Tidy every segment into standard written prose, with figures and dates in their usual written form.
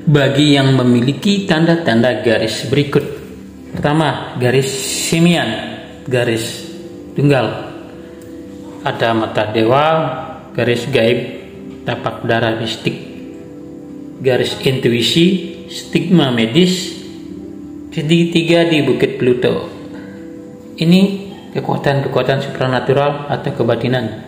bagi yang memiliki tanda-tanda garis berikut. Pertama, garis simian, garis tunggal. Ada mata dewa, garis gaib, tapak darah mistik, garis intuisi, stigma medis, segitiga di Bukit Pluto. Ini kekuatan-kekuatan supranatural atau kebatinan.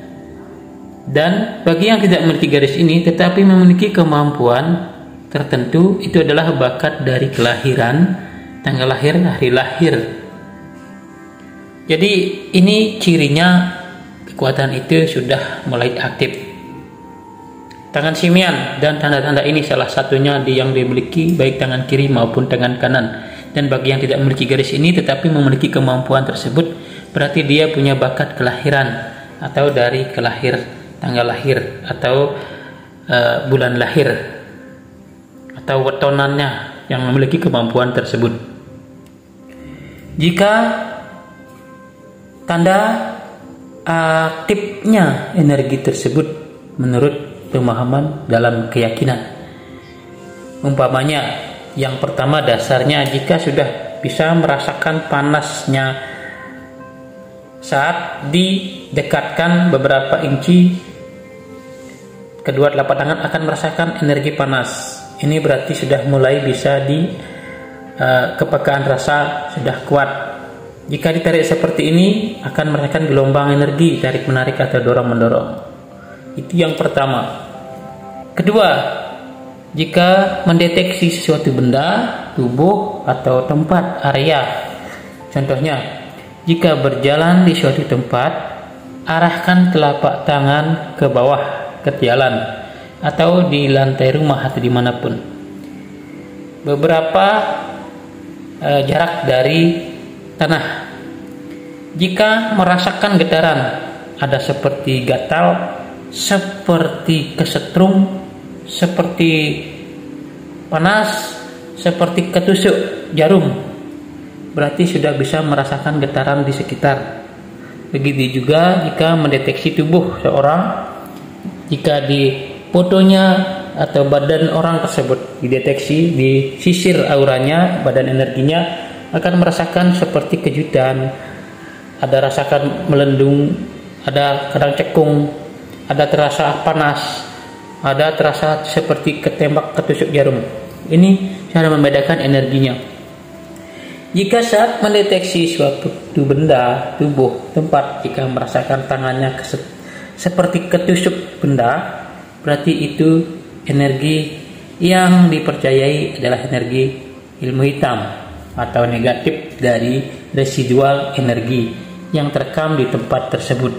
Dan bagi yang tidak memiliki garis ini tetapi memiliki kemampuan tertentu, itu adalah bakat dari kelahiran, tanggal lahir, hari lahir. Jadi ini cirinya kekuatan itu sudah mulai aktif. Tangan simian dan tanda-tanda ini salah satunya yang dimiliki baik tangan kiri maupun tangan kanan. Dan bagi yang tidak memiliki garis ini tetapi memiliki kemampuan tersebut, berarti dia punya bakat kelahiran atau dari tanggal lahir atau bulan lahir atau wetonannya yang memiliki kemampuan tersebut. Jika tanda aktifnya energi tersebut menurut pemahaman dalam keyakinan, umpamanya yang pertama dasarnya, jika sudah bisa merasakan panasnya saat didekatkan beberapa inci, kedua telapak tangan akan merasakan energi panas. Ini berarti sudah mulai bisa kepekaan rasa sudah kuat. Jika ditarik seperti ini akan merasakan gelombang energi tarik menarik atau dorong mendorong. Itu yang pertama. Kedua, jika mendeteksi sesuatu benda, tubuh atau tempat, area. Contohnya, jika berjalan di suatu tempat, arahkan telapak tangan ke bawah, ke jalan, atau di lantai rumah atau dimanapun. Beberapa jarak dari tanah. Jika merasakan getaran, ada seperti gatal, seperti kesetrum, seperti panas, seperti ketusuk jarum, berarti sudah bisa merasakan getaran di sekitar. Begitu juga jika mendeteksi tubuh seorang, jika di fotonya atau badan orang tersebut dideteksi, disisir auranya, badan energinya, akan merasakan seperti kejutan, ada rasakan melendung, ada kadang cekung, ada terasa panas, ada terasa seperti ketembak ketusuk jarum. Ini cara membedakan energinya. Jika saat mendeteksi suatu benda, tubuh, tempat, jika merasakan tangannya seperti ketusuk benda, berarti itu energi yang dipercayai adalah energi ilmu hitam atau negatif dari residual energi yang terekam di tempat tersebut.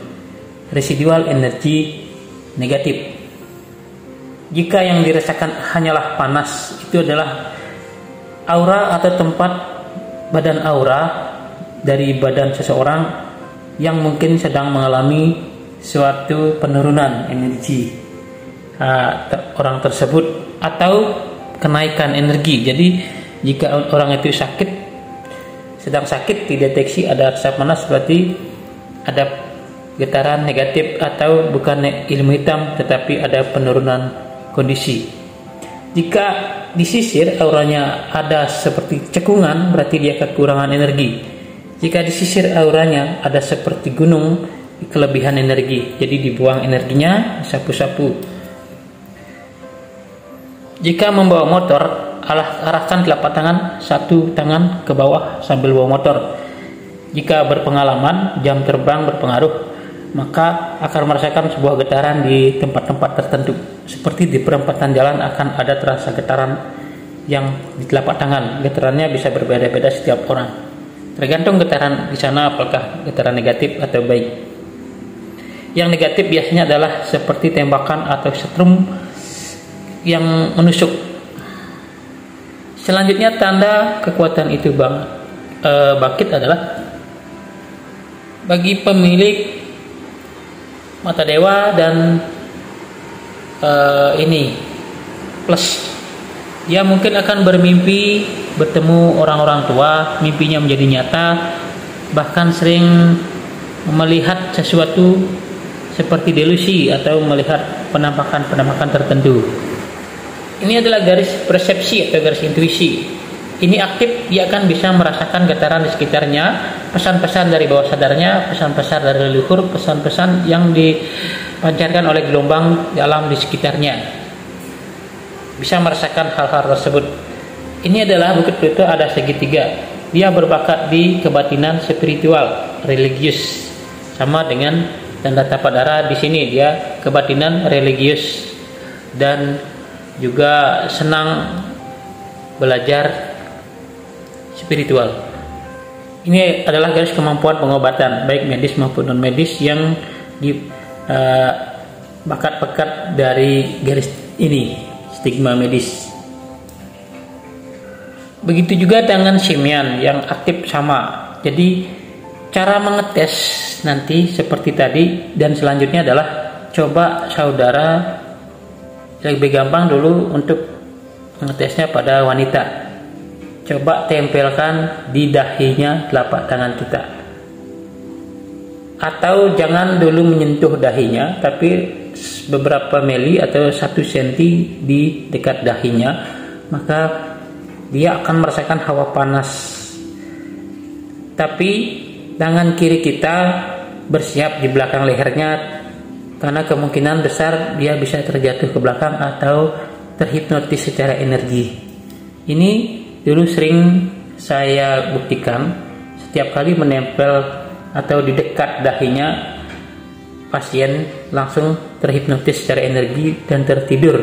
Residual energi negatif. Jika yang dirasakan hanyalah panas, itu adalah aura atau tempat badan aura dari badan seseorang yang mungkin sedang mengalami suatu penurunan energi orang tersebut atau kenaikan energi. Jadi jika orang itu sedang sakit, dideteksi ada rasa panas, berarti ada getaran negatif atau bukan ilmu hitam tetapi ada penurunan kondisi. Jika disisir auranya ada seperti cekungan, berarti dia kekurangan energi. Jika disisir auranya ada seperti gunung, kelebihan energi, jadi dibuang energinya, sapu-sapu. Jika membawa motor, arahkan telapak tangan, satu tangan ke bawah sambil bawa motor. Jika berpengalaman, jam terbang berpengaruh, maka akan merasakan sebuah getaran di tempat-tempat tertentu. Seperti di perempatan jalan akan ada terasa getaran yang di telapak tangan. Getarannya bisa berbeda-beda setiap orang. Tergantung getaran di sana apakah getaran negatif atau baik. Yang negatif biasanya adalah seperti tembakan atau setrum yang menusuk. Selanjutnya tanda kekuatan itu bangkit adalah bagi pemilik mata dewa dan ini plus, dia mungkin akan bermimpi bertemu orang-orang tua, mimpinya menjadi nyata, bahkan sering melihat sesuatu seperti delusi atau melihat penampakan-penampakan tertentu. Ini adalah garis persepsi atau garis intuisi. Ini aktif, dia akan bisa merasakan getaran di sekitarnya, pesan-pesan dari bawah sadarnya, pesan-pesan dari leluhur, pesan-pesan yang dipancarkan oleh gelombang alam di sekitarnya. Bisa merasakan hal-hal tersebut. Ini adalah Bukit Pluto ada segitiga. Dia berbakat di kebatinan spiritual, religius. Sama dengan tanda tapak darah di sini, dia kebatinan religius dan juga senang belajar spiritual. Ini adalah garis kemampuan pengobatan baik medis maupun non medis yang di bakat-bakat dari garis ini, stigma medis. Begitu juga dengan simian yang aktif sama. Jadi cara mengetes nanti seperti tadi, dan selanjutnya adalah coba saudara lebih gampang dulu untuk mengetesnya pada wanita. Coba tempelkan di dahinya telapak tangan kita, atau jangan dulu menyentuh dahinya, tapi beberapa mili atau 1 senti di dekat dahinya, maka dia akan merasakan hawa panas. Tapi tangan kiri kita bersiap di belakang lehernya, karena kemungkinan besar dia bisa terjatuh ke belakang atau terhipnotis secara energi. Ini dulu sering saya buktikan. Setiap kali menempel atau di dekat dahinya, pasien langsung terhipnotis secara energi dan tertidur.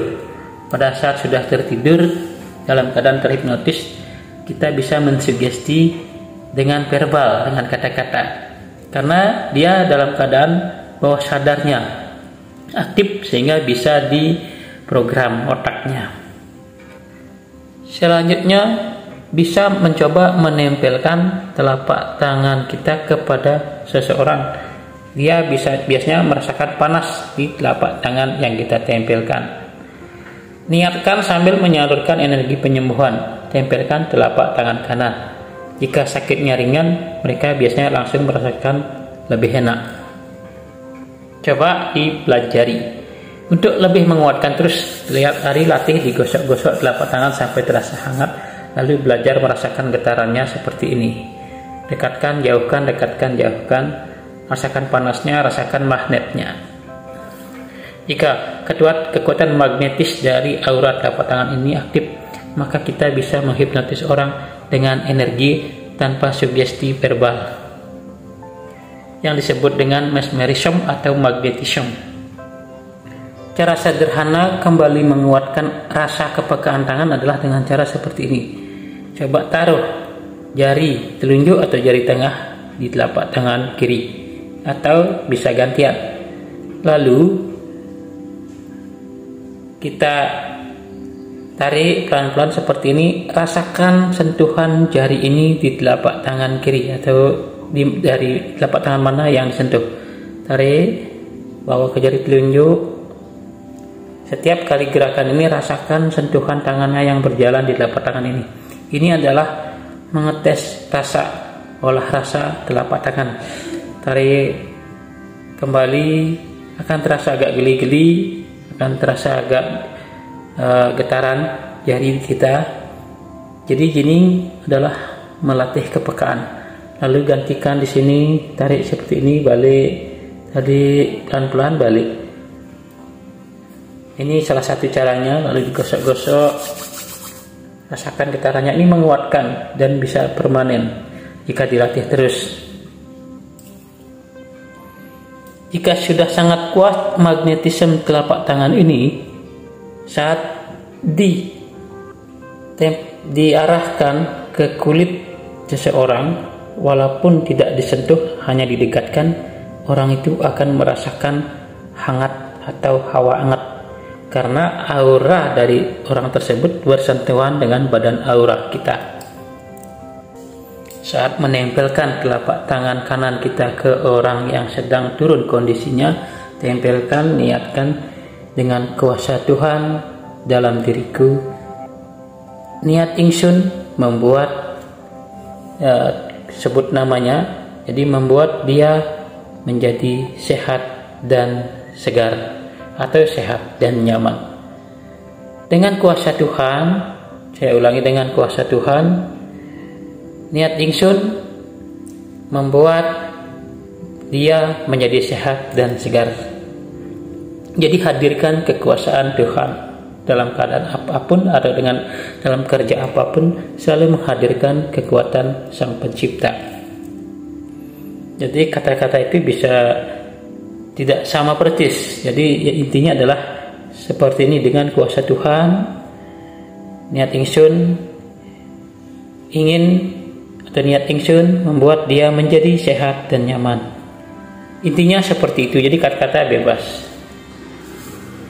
Pada saat sudah tertidur dalam keadaan terhipnotis, kita bisa mensugesti dengan verbal, dengan kata-kata, karena dia dalam keadaan bawah sadarnya aktif sehingga bisa diprogram otaknya. Selanjutnya bisa mencoba menempelkan telapak tangan kita kepada seseorang. Dia biasanya merasakan panas di telapak tangan yang kita tempelkan. Niatkan sambil menyalurkan energi penyembuhan. Tempelkan telapak tangan kanan. Jika sakitnya ringan, mereka biasanya langsung merasakan lebih enak. Coba dipelajari. Untuk lebih menguatkan, terus lihat hari latih digosok-gosok telapak tangan sampai terasa hangat, lalu belajar merasakan getarannya seperti ini. Dekatkan, jauhkan, dekatkan, jauhkan. Rasakan panasnya, rasakan magnetnya. Jika kekuatan magnetis dari aura telapak tangan ini aktif, maka kita bisa menghipnotis orang dengan energi tanpa sugesti verbal, yang disebut dengan mesmerism atau magnetism. Cara sederhana kembali menguatkan rasa kepekaan tangan adalah dengan cara seperti ini. Coba taruh jari telunjuk atau jari tengah di telapak tangan kiri, atau bisa gantian. Lalu kita tarik pelan-pelan seperti ini. Rasakan sentuhan jari ini di telapak tangan kiri, atau dari telapak tangan mana yang disentuh. Tarik, bawa ke jari telunjuk. Setiap kali gerakan ini rasakan sentuhan tangannya yang berjalan di telapak tangan ini. Ini adalah mengetes rasa, olah rasa telapak tangan. Tarik kembali, akan terasa agak geli-geli, akan terasa agak getaran jari kita. Jadi gini adalah melatih kepekaan. Lalu gantikan di sini, tarik seperti ini, balik, tarik pelan-pelan, balik. Ini salah satu caranya. Lalu digosok-gosok, rasakan getarannya. Ini menguatkan dan bisa permanen jika dilatih terus. Jika sudah sangat kuat magnetisme telapak tangan ini, saat diarahkan ke kulit seseorang, walaupun tidak disentuh, hanya didekatkan, orang itu akan merasakan hangat atau hawa hangat, karena aura dari orang tersebut bersentuhan dengan badan aura kita. Saat menempelkan telapak tangan kanan kita ke orang yang sedang turun kondisinya, tempelkan, niatkan dengan kuasa Tuhan dalam diriku. Niat ingsun membuat, sebut namanya, jadi membuat dia menjadi sehat dan segar, atau sehat dan nyaman. Dengan kuasa Tuhan, saya ulangi, dengan kuasa Tuhan, niat ingsun membuat dia menjadi sehat dan segar. Jadi hadirkan kekuasaan Tuhan dalam keadaan apapun atau dalam kerja apapun, selalu menghadirkan kekuatan Sang Pencipta. Jadi kata-kata itu bisa tidak sama persis. Jadi intinya adalah seperti ini: dengan kuasa Tuhan, niat ingsun niat ingsun membuat dia menjadi sehat dan nyaman. Intinya seperti itu. Jadi kata-kata bebas.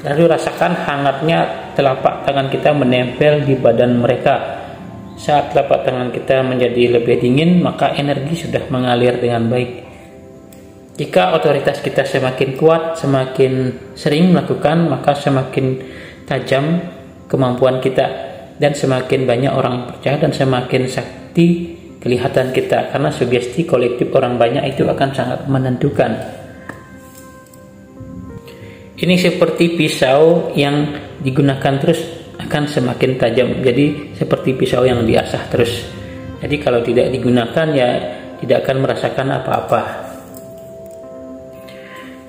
Lalu rasakan hangatnya telapak tangan kita menempel di badan mereka. Saat telapak tangan kita menjadi lebih dingin, maka energi sudah mengalir dengan baik. Jika otoritas kita semakin kuat, semakin sering melakukan, maka semakin tajam kemampuan kita, dan semakin banyak orang percaya, dan semakin sakti kelihatan kita, karena sugesti kolektif orang banyak itu akan sangat menentukan. Ini seperti pisau yang digunakan terus akan semakin tajam. Jadi seperti pisau yang diasah terus. Jadi kalau tidak digunakan ya tidak akan merasakan apa-apa.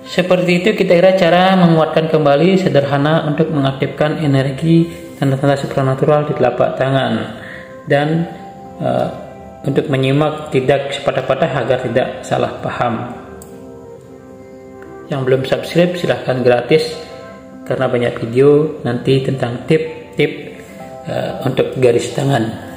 Seperti itu kita kira cara menguatkan kembali sederhana untuk mengaktifkan energi tanda-tanda supranatural di telapak tangan, dan untuk menyimak tidak sepatah-patah agar tidak salah paham. Yang belum subscribe silahkan, gratis, karena banyak video nanti tentang tip-tip untuk garis tangan.